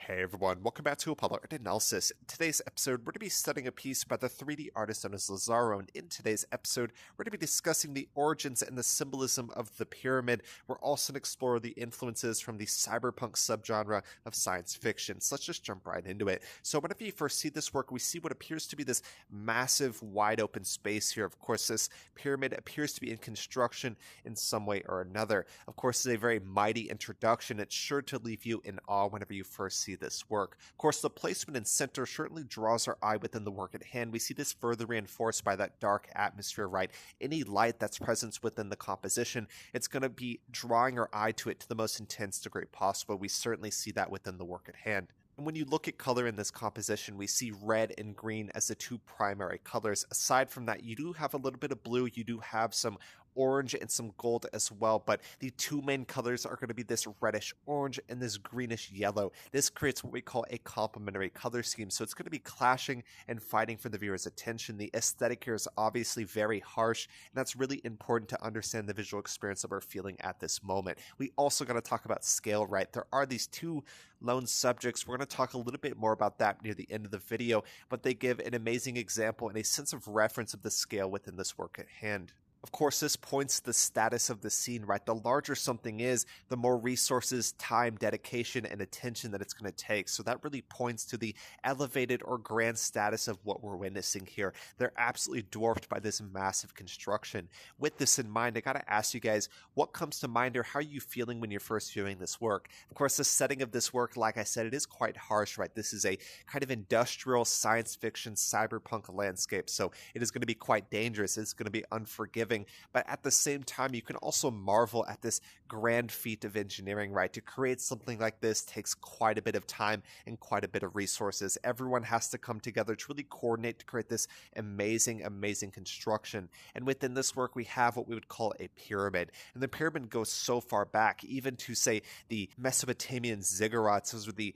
Hey everyone, welcome back to Apollo Art Analysis. In today's episode, we're going to be studying a piece by the 3D artist known as Lazaro, and in today's episode, we're going to be discussing the origins and the symbolism of the pyramid. We're also going to explore the influences from the cyberpunk subgenre of science fiction. So let's just jump right into it. So whenever you first see this work, we see what appears to be this massive, wide open space here. Of course, this pyramid appears to be in construction in some way or another. Of course, it's a very mighty introduction. It's sure to leave you in awe whenever you first see this work. Of course, the placement in center certainly draws our eye within the work at hand. We see this further reinforced by that dark atmosphere, right? Any light that's present within the composition, it's going to be drawing our eye to it to the most intense degree possible. We certainly see that within the work at hand. And when you look at color in this composition, we see red and green as the two primary colors. Aside from that, you do have a little bit of blue, you do have some orange and some gold as well, but the two main colors are going to be this reddish orange and this greenish yellow. This creates what we call a complementary color scheme, so it's going to be clashing and fighting for the viewer's attention. The aesthetic here is obviously very harsh, and that's really important to understand the visual experience that we're feeling at this moment. We also got to talk about scale, right? There are these two lone subjects. We're going to talk a little bit more about that near the end of the video, but they give an amazing example and a sense of reference of the scale within this work at hand. Of course, this points to the status of the scene, right? The larger something is, the more resources, time, dedication, and attention that it's going to take. So that really points to the elevated or grand status of what we're witnessing here. They're absolutely dwarfed by this massive construction. With this in mind, I got to ask you guys, what comes to mind, or how are you feeling when you're first viewing this work? Of course, the setting of this work, like I said, it is quite harsh, right? This is a kind of industrial science fiction cyberpunk landscape. So it is going to be quite dangerous. It's going to be unforgiving. But at the same time, you can also marvel at this grand feat of engineering, right? To create something like this takes quite a bit of time and quite a bit of resources. Everyone has to come together to really coordinate to create this amazing, amazing construction. And within this work, we have what we would call a pyramid. And the pyramid goes so far back, even to, say, the Mesopotamian ziggurats. Those were the,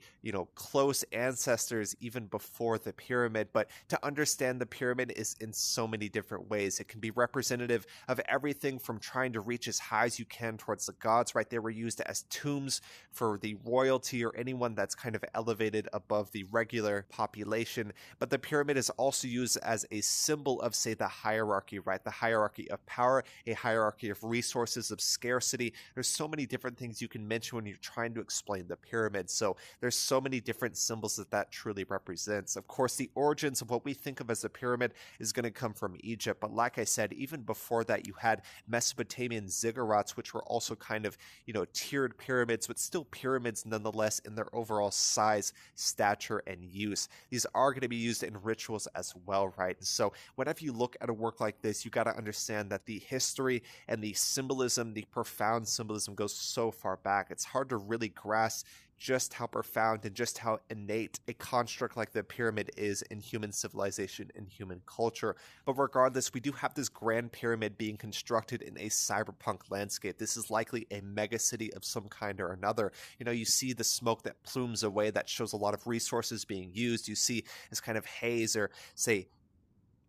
close ancestors even before the pyramid. But to understand the pyramid is in so many different ways. It can be representative of everything from trying to reach as high as you can towards the gods, right? They were used as tombs for the royalty or anyone that's kind of elevated above the regular population. But the pyramid is also used as a symbol of, say, the hierarchy, right? The hierarchy of power, a hierarchy of resources, of scarcity. There's so many different things you can mention when you're trying to explain the pyramid. So there's so many different symbols that truly represents. Of course, the origins of what we think of as a pyramid is going to come from Egypt. But like I said, even before that, you had Mesopotamian ziggurats, which were also kind of, tiered pyramids, but still pyramids nonetheless in their overall size, stature, and use. These are going to be used in rituals as well, right? So whenever you look at a work like this, you got to understand that the history and the symbolism, the profound symbolism, goes so far back. It's hard to really grasp just how profound and just how innate a construct like the pyramid is in human civilization and human culture. But regardless, we do have this grand pyramid being constructed in a cyberpunk landscape. This is likely a megacity of some kind or another. You see the smoke that plumes away that shows a lot of resources being used. You see this kind of haze or, say,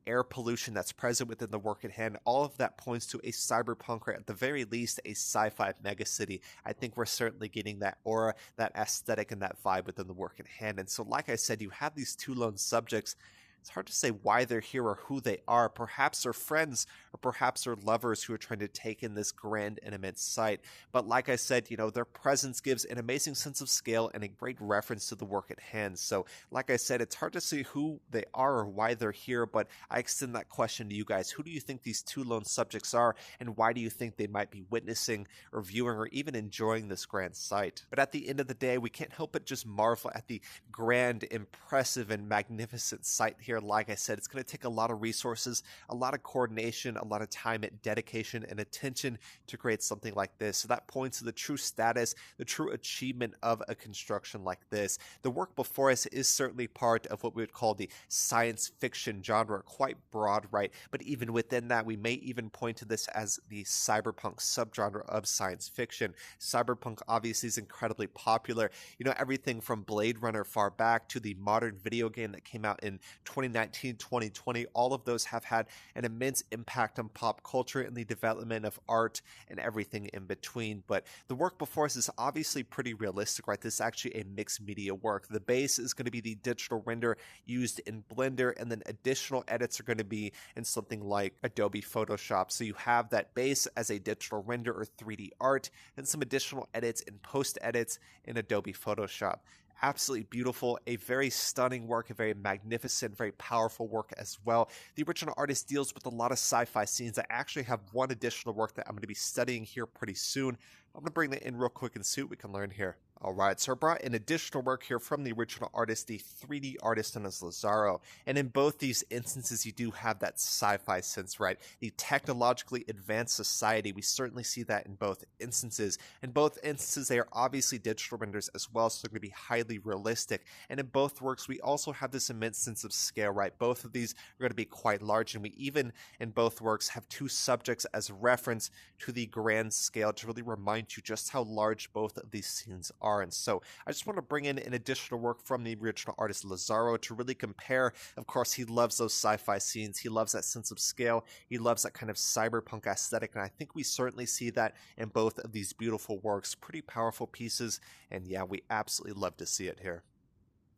air pollution that's present within the work at hand. All of that points to a cyberpunk, or at the very least a sci-fi megacity. I think we're certainly getting that aura, that aesthetic, and that vibe within the work at hand. And so, like I said, you have these two lone subjects. It's hard to say why they're here or who they are. Perhaps they're friends, or perhaps they're lovers who are trying to take in this grand and immense sight. But like I said, their presence gives an amazing sense of scale and a great reference to the work at hand. So like I said, it's hard to see who they are or why they're here, but I extend that question to you guys. Who do you think these two lone subjects are, and why do you think they might be witnessing or viewing or even enjoying this grand sight? But at the end of the day, we can't help but just marvel at the grand, impressive, and magnificent sight here. Like I said, it's going to take a lot of resources, a lot of coordination, a lot of time and dedication and attention to create something like this. So that points to the true status, the true achievement of a construction like this. The work before us is certainly part of what we would call the science fiction genre, quite broad, right? But even within that, we may even point to this as the cyberpunk subgenre of science fiction. Cyberpunk obviously is incredibly popular. Everything from Blade Runner far back to the modern video game that came out in 2019, 2020, all of those have had an immense impact on pop culture and the development of art and everything in between. But the work before us is obviously pretty realistic, right? This is actually a mixed media work. The base is going to be the digital render used in Blender, and then additional edits are going to be in something like Adobe Photoshop. So you have that base as a digital render or 3D art, and some additional edits and post edits in Adobe Photoshop. Absolutely beautiful, a very stunning work, a very magnificent, very powerful work as well. The original artist deals with a lot of sci-fi scenes. I actually have one additional work that I'm going to be studying here pretty soon. I'm going to bring that in real quick and see what we can learn here. Alright, so I brought an additional work here from the original artist, the 3D artist known as Lazaro. And in both these instances, you do have that sci-fi sense, right? The technologically advanced society, we certainly see that in both instances. In both instances, they are obviously digital renders as well, so they're going to be highly realistic. And in both works, we also have this immense sense of scale, right? Both of these are going to be quite large, and we even, in both works, have two subjects as reference to the grand scale to really remind you just how large both of these scenes are. And so I just want to bring in an additional work from the original artist Lazaro to really compare. Of course, he loves those sci-fi scenes. He loves that sense of scale. He loves that kind of cyberpunk aesthetic. And I think we certainly see that in both of these beautiful works. Pretty powerful pieces. And yeah, we absolutely love to see it here.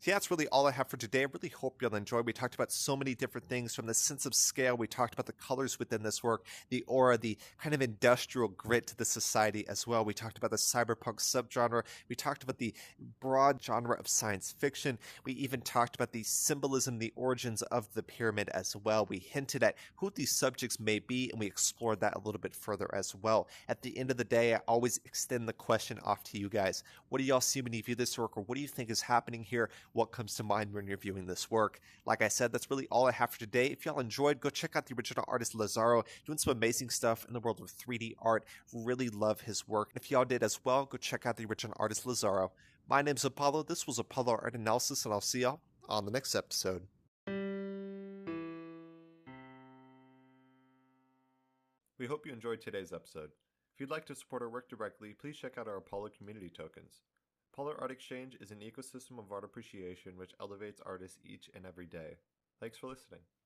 So yeah, that's really all I have for today. I really hope you'll enjoy. We talked about so many different things, from the sense of scale. We talked about the colors within this work, the aura, the kind of industrial grit to the society as well. We talked about the cyberpunk subgenre. We talked about the broad genre of science fiction. We even talked about the symbolism, the origins of the pyramid as well. We hinted at who these subjects may be, and we explored that a little bit further as well. At the end of the day, I always extend the question off to you guys. What do y'all see when you view this work, or what do you think is happening here? What comes to mind when you're viewing this work? Like I said, that's really all I have for today. If y'all enjoyed, go check out the original artist Lazaro, doing some amazing stuff in the world of 3D art. Really love his work. If y'all did as well, go check out the original artist Lazaro. My name's Apollo. This was Apollo Art Analysis, and I'll see y'all on the next episode. We hope you enjoyed today's episode. If you'd like to support our work directly, please check out our Apollo community tokens. Polar Art Exchange is an ecosystem of art appreciation which elevates artists each and every day. Thanks for listening.